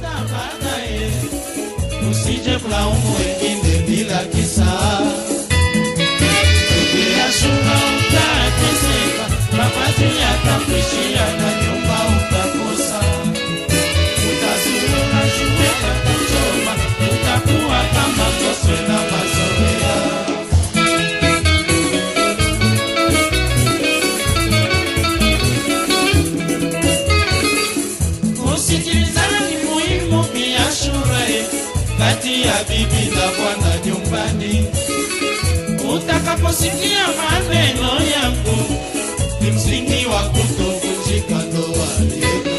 baadaye, usije kulaumu wengine bila kisa. Ashura utateseka, mavazi yatakuishia na nyumba utakosa. Utazurura shule utakuchoma, utakuwa kama Goswe na mazoea. Kusikilizana ni muhimu biashara kati ya bibi na bwana nyumbani. Utakaposikia maneno yangu ni msingi wa kutovunjika ndoa yetu.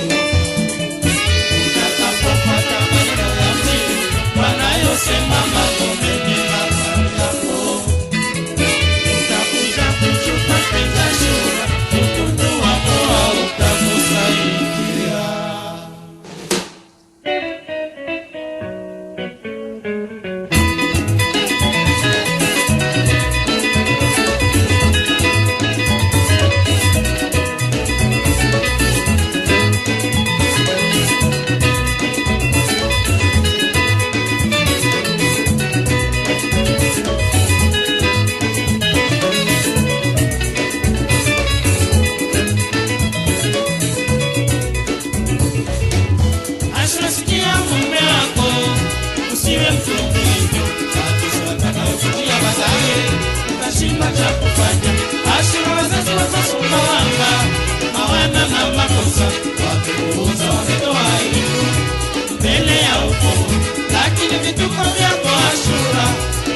Utakapopata maneno ya mzini wanayosema mambo mengi habari yako, utakuja kuchuka penza shura, ukundu wako hautakusaidia.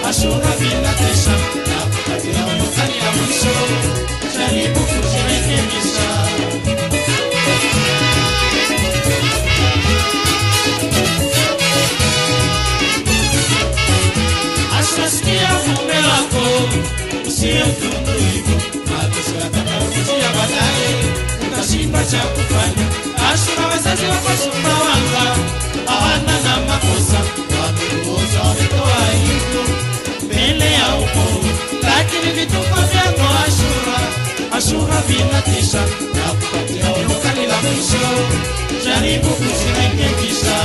Ashura bila kesha na kupatia wakati ya mwisho, jaribu kujirekebisha. Ashura sikia mume wako, usiye mtundu hivyo, mateso yatakayokujia baadaye, utashindwa cha kufanya. Ashura wazazi wako Sumbawanga hawana na makosa, wamekuoza wametoa hivyo mbele ya ukoo, lakini vituko vyako Ashura vinatisha na kupatia onyo kali la mwisho, jaribu kujirekebisha.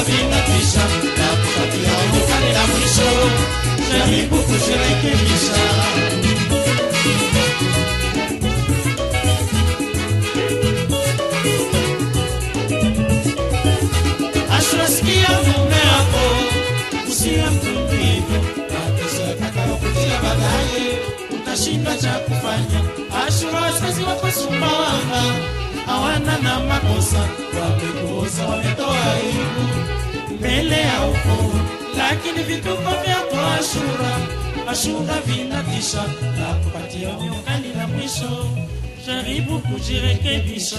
vinatisha na kupatia ukali la mwisho, jaribu kujirekebisha. kwa Sumbawanga hawana na makosa, wamekuoza wametoa aibu mbele ya ukoo, lakini vituko vyako Ashura vinatisha na kupatia onyo kali la mwisho. Jaribu kujirekebisha.